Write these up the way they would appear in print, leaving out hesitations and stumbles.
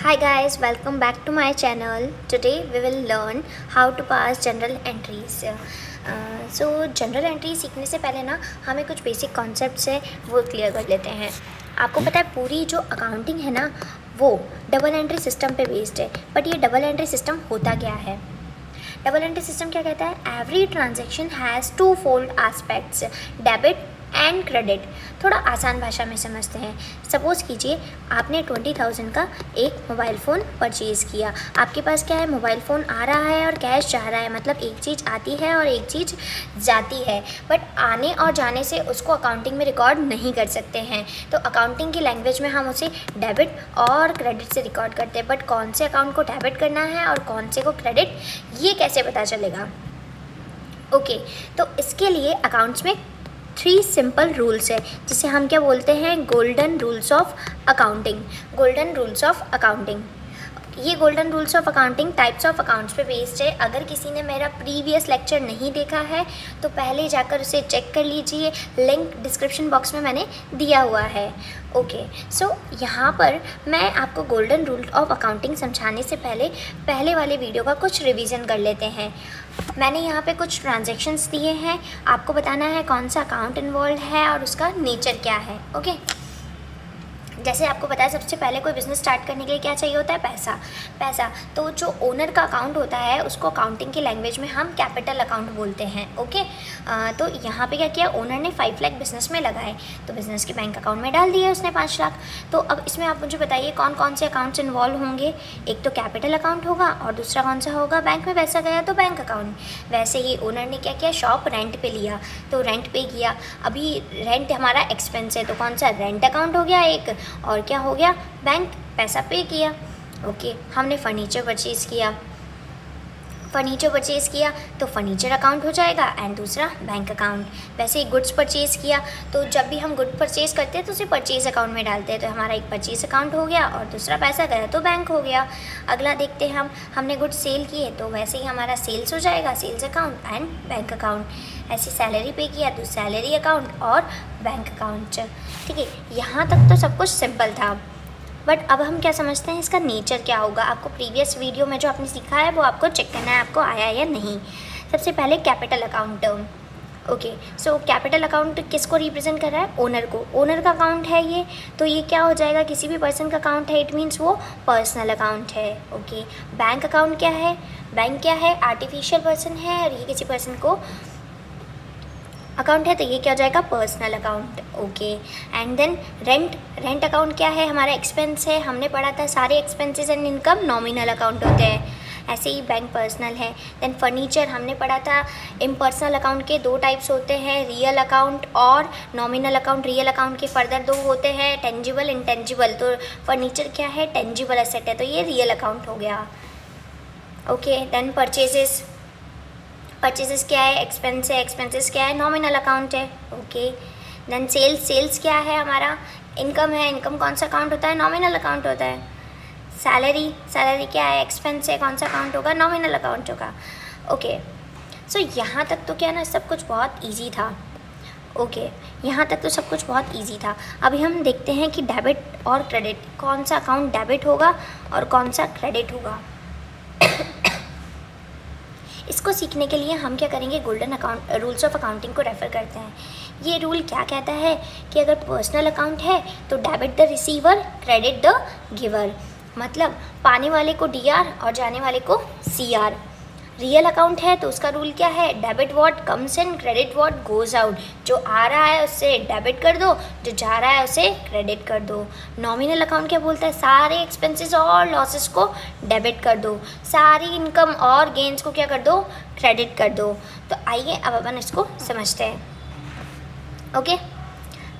Hi guys, welcome back to my channel. Today we will learn how to pass general entries. General entry सीखने से पहले ना हमें कुछ बेसिक कॉन्सेप्ट्स है वो क्लियर कर लेते हैं। आपको पता है पूरी जो अकाउंटिंग है ना वो डबल एंट्री सिस्टम पे बेस्ड है। बट ये डबल एंट्री सिस्टम होता क्या है? डबल एंट्री सिस्टम क्या कहता है? Every transaction has two fold aspects, debit and credit. थोड़ा आसान भाषा में समझते हैं। सपोज़ कीजिए आपने 20,000 का एक मोबाइल फ़ोन परचेज़ किया। आपके पास क्या है, मोबाइल फ़ोन आ रहा है और कैश जा रहा है, मतलब एक चीज़ आती है और एक चीज़ जाती है। बट आने और जाने से उसको अकाउंटिंग में रिकॉर्ड नहीं कर सकते हैं। तो अकाउंटिंग की लैंग्वेज में हम उसे डेबिट और क्रेडिट से रिकॉर्ड करते हैं। बट कौन से अकाउंट को डेबिट करना है और कौन से को क्रेडिट, ये कैसे पता चलेगा? ओके, तो इसके लिए अकाउंट्स में 3 सिंपल रूल्स है जिसे हम क्या बोलते हैं? Golden rules of accounting. Golden rules of accounting, ये golden rules of accounting types of accounts पे बेस्ड है। अगर किसी ने मेरा प्रीवियस लेक्चर नहीं देखा है तो पहले जाकर उसे चेक कर लीजिए, लिंक डिस्क्रिप्शन बॉक्स में मैंने दिया हुआ है। ओके, सो यहाँ पर मैं आपको गोल्डन रूल ऑफ अकाउंटिंग समझाने से पहले वाले वीडियो का कुछ रिवीजन कर लेते हैं। मैंने यहाँ पे कुछ ट्रांजैक्शंस दिए हैं, आपको बताना है कौन सा अकाउंट इन्वॉल्व है और उसका नेचर क्या है। ओके, जैसे आपको पता है सबसे पहले कोई बिज़नेस स्टार्ट करने के लिए क्या चाहिए होता है? पैसा। तो जो ओनर का अकाउंट होता है उसको अकाउंटिंग की लैंग्वेज में हम कैपिटल अकाउंट बोलते हैं। ओके, तो यहाँ पे क्या किया, ओनर ने 5 लाख बिज़नेस में लगाए तो बिज़नेस के बैंक अकाउंट में डाल दिया उसने 5 लाख। तो अब इसमें आप मुझे बताइए कौन कौन से अकाउंट्स इन्वॉल्व होंगे? एक तो कैपिटल अकाउंट होगा और दूसरा कौन सा होगा? बैंक में पैसा गया तो बैंक अकाउंट। वैसे ही ओनर ने क्या किया, शॉप रेंट पे लिया तो रेंट पे किया। अभी रेंट हमारा एक्सपेंस है तो कौन सा? रेंट अकाउंट हो गया एक, और क्या हो गया? बैंक पैसा पे किया। ओके, हमने फर्नीचर परचेज़ किया तो फर्नीचर अकाउंट हो जाएगा एंड दूसरा बैंक अकाउंट। वैसे ही गुड्स परचेज़ किया तो जब भी हम गुड परचेज़ करते हैं तो उसे परचेज़ अकाउंट में डालते हैं, तो हमारा एक परचेज़ अकाउंट हो गया और दूसरा पैसा गया तो बैंक हो गया। अगला देखते हैं, हमने गुड्स सेल किए तो वैसे ही हमारा सेल्स हो जाएगा, sales account and bank account. ऐसे सैलरी पे किया तो सैलरी अकाउंट और बैंक अकाउंट। ठीक है, यहाँ तक तो सब कुछ सिंपल था। बट अब हम क्या समझते हैं, इसका नेचर क्या होगा? आपको प्रीवियस वीडियो में जो आपने सीखा है वो आपको चेक करना है आपको आया या नहीं। सबसे पहले capital account. Okay, so capital account किसको रिप्रेजेंट कर रहा है? ओनर को। ओनर का अकाउंट है ये, तो ये क्या हो जाएगा? किसी भी पर्सन का अकाउंट है, इट मीन्स वो पर्सनल अकाउंट है। ओके, बैंक अकाउंट क्या है? बैंक क्या है? आर्टिफिशियल पर्सन है और ये किसी पर्सन को अकाउंट है तो ये क्या हो जाएगा? Personal account. Okay, and then rent account क्या है? हमारा एक्सपेंस है। हमने पढ़ा था सारे expenses and income nominal account होते हैं, ऐसे ही बैंक पर्सनल है। देन फर्नीचर हमने पढ़ा था, इम्पर्सनल अकाउंट के 2 टाइप्स होते हैं, रियल अकाउंट और नॉमिनल अकाउंट। रियल अकाउंट के फर्दर 2 होते हैं, टेंजिबल, इंटेंजिबल। तो फर्नीचर क्या है? टेंजिबल एसेट है, तो ये रियल अकाउंट हो गया। ओके, देन परचेजेस क्या है? एक्सपेंस है। एक्सपेंसेस क्या है? नॉमिनल अकाउंट है। ओके, देन सेल्स क्या है? हमारा इनकम है। इनकम कौन सा अकाउंट होता है? नॉमिनल अकाउंट होता है। सैलरी क्या है? एक्सपेंस है। कौन सा अकाउंट होगा? नॉमिनल अकाउंट होगा। ओके, सो यहाँ तक तो क्या ना सब कुछ बहुत ईजी था। ओके, यहाँ तक तो सब कुछ बहुत ईजी था। अभी हम देखते हैं कि डेबिट और क्रेडिट, कौन सा अकाउंट डेबिट होगा और कौन सा क्रेडिट होगा। इसको सीखने के लिए हम क्या करेंगे? Golden account rules of accounting को रेफ़र करते हैं। ये रूल क्या कहता है कि अगर पर्सनल अकाउंट है तो debit the receiver, credit the giver, मतलब पाने वाले को डीआर और जाने वाले को सीआर। रियल अकाउंट है तो उसका रूल क्या है? Debit what comes in, credit what goes out. जो आ रहा है उससे डेबिट कर दो, जो जा रहा है उसे क्रेडिट कर दो। नॉमिनल अकाउंट क्या बोलता है? सारे एक्सपेंसेस और लॉसेस को डेबिट कर दो, सारी इनकम और गेंस को क्या कर दो? क्रेडिट कर दो। तो आइए अब अपन इसको समझते हैं। ओके,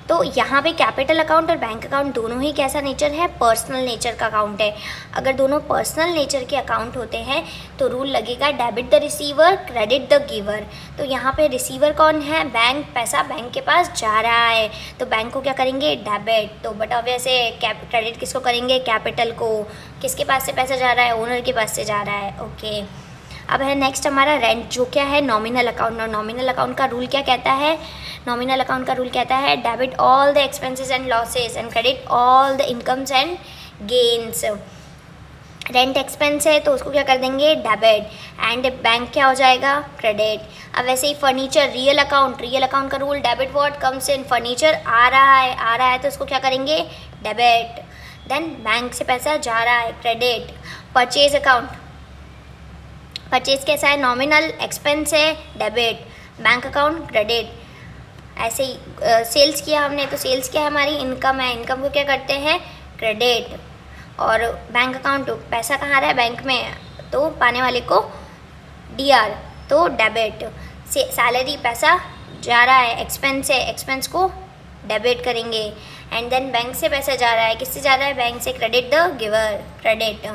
तो यहाँ पे कैपिटल अकाउंट और बैंक अकाउंट दोनों ही कैसा नेचर है? पर्सनल नेचर का अकाउंट है। अगर दोनों पर्सनल नेचर के अकाउंट होते हैं तो रूल लगेगा debit the receiver, credit the giver. तो यहाँ पे रिसीवर कौन है? बैंक। पैसा बैंक के पास जा रहा है तो बैंक को क्या करेंगे? डेबिट। तो बट ऑब्वियस है क्रेडिट किसको करेंगे? कैपिटल को। किसके पास से पैसा जा रहा है? ओनर के पास से जा रहा है। ओके, अब है नेक्स्ट हमारा रेंट, जो क्या है? Nominal account. और नॉमिनल अकाउंट का रूल क्या कहता है? नॉमिनल अकाउंट का रूल कहता है debit all the expenses and losses and credit all the incomes and gains. Rent expense है तो उसको क्या कर देंगे, डेबिट, एंड बैंक क्या हो जाएगा, क्रेडिट। अब वैसे ही फर्नीचर, रियल अकाउंट का rule, debit what comes in, furniture आ रहा है तो उसको क्या करेंगे, डेबिट। देन बैंक से पैसा जा रहा है, क्रेडिट। परचेज अकाउंट, परचेज कैसा है, नॉमिनल, एक्सपेंस है, डेबिट, बैंक अकाउंट, क्रेडिट। ऐसे ही सेल्स किया हमने तो सेल्स क्या है, हमारी इनकम है, इनकम को क्या करते हैं, क्रेडिट। और बैंक अकाउंट, पैसा कहाँ आ रहा है, बैंक में, तो पाने वाले को डीआर, तो डेबिट। सैलरी, पैसा जा रहा है, एक्सपेंस है, एक्सपेंस को डेबिट करेंगे। एंड देन बैंक से पैसा जा रहा है, किससे जा रहा है, बैंक से, क्रेडिट द गिवर, क्रेडिट।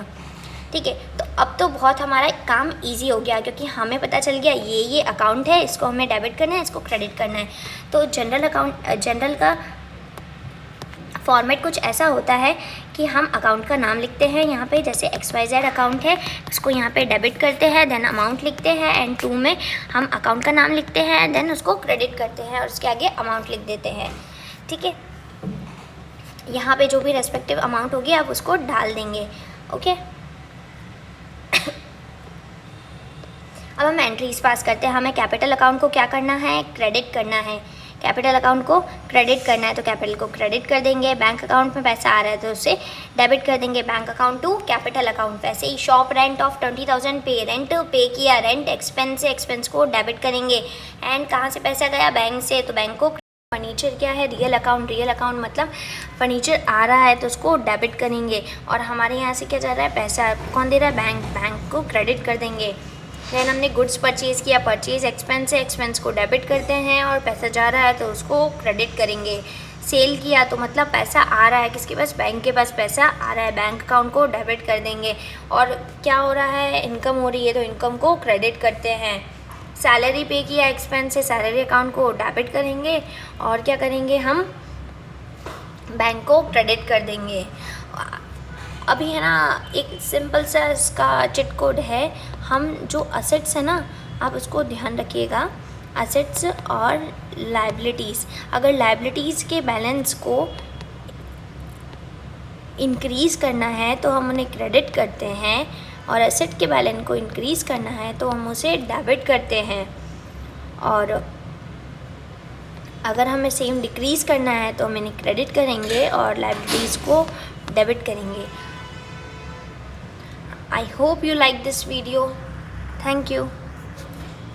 ठीक है, तो अब तो बहुत हमारा काम इजी हो गया क्योंकि हमें पता चल गया ये अकाउंट है, इसको हमें डेबिट करना है, इसको क्रेडिट करना है। तो जनरल का फॉर्मेट कुछ ऐसा होता है कि हम अकाउंट का नाम लिखते हैं यहाँ पे, जैसे XYZ अकाउंट है, उसको यहाँ पे डेबिट करते हैं, देन अमाउंट लिखते हैं, एंड 2 में हम अकाउंट का नाम लिखते हैं, देन उसको क्रेडिट करते हैं और उसके आगे अमाउंट लिख देते हैं। ठीक है, यहाँ पे जो भी रेस्पेक्टिव अमाउंट होगी आप उसको डाल देंगे। ओके, अब हम एंट्रीज पास करते हैं। हमें कैपिटल अकाउंट को क्या करना है, क्रेडिट करना है। कैपिटल अकाउंट को क्रेडिट करना है तो कैपिटल को क्रेडिट कर देंगे। बैंक अकाउंट में पैसा आ रहा है तो उसे डेबिट कर देंगे, bank account to capital account. वैसे ही शॉप रेंट ऑफ 20,000 पे, रेंट पे किया, रेंट एक्सपेंस से, एक्सपेंस को डेबिट करेंगे। एंड कहाँ से पैसा गया, बैंक से, तो बैंक को। फर्नीचर क्या है, रियल अकाउंट मतलब फर्नीचर आ रहा है तो उसको डेबिट करेंगे। और हमारे यहाँ से क्या जा रहा है, पैसा कौन दे रहा है, बैंक को क्रेडिट कर देंगे। देन हमने गुड्स परचेज़ किया, परचेज़ एक्सपेंस है, एक्सपेंस को डेबिट करते हैं, और पैसा जा रहा है तो उसको क्रेडिट करेंगे। सेल किया तो मतलब पैसा आ रहा है, किसके पास, बैंक के पास पैसा आ रहा है, बैंक अकाउंट को डेबिट कर देंगे। और क्या हो रहा है, इनकम हो रही है तो इनकम को क्रेडिट करते हैं। सैलरी पे किया, एक्सपेंस है, सैलरी अकाउंट को डेबिट करेंगे, और क्या करेंगे, हम बैंक को क्रेडिट कर देंगे। अभी है ना, एक सिंपल सा इसका चिट कोड है। हम जो असेट्स है ना, आप उसको ध्यान रखिएगा, असेट्स और लायबिलिटीज़। अगर लायबिलिटीज़ के बैलेंस को इंक्रीज़ करना है तो हम उन्हें क्रेडिट करते हैं, और एसेट के बैलेंस को इंक्रीज़ करना है तो हम उसे डेबिट करते हैं। और अगर हमें सेम डिक्रीज़ करना है तो हम इन्हें क्रेडिट करेंगे और लायबिलिटीज़ को डेबिट करेंगे। I hope you like this video. Thank you.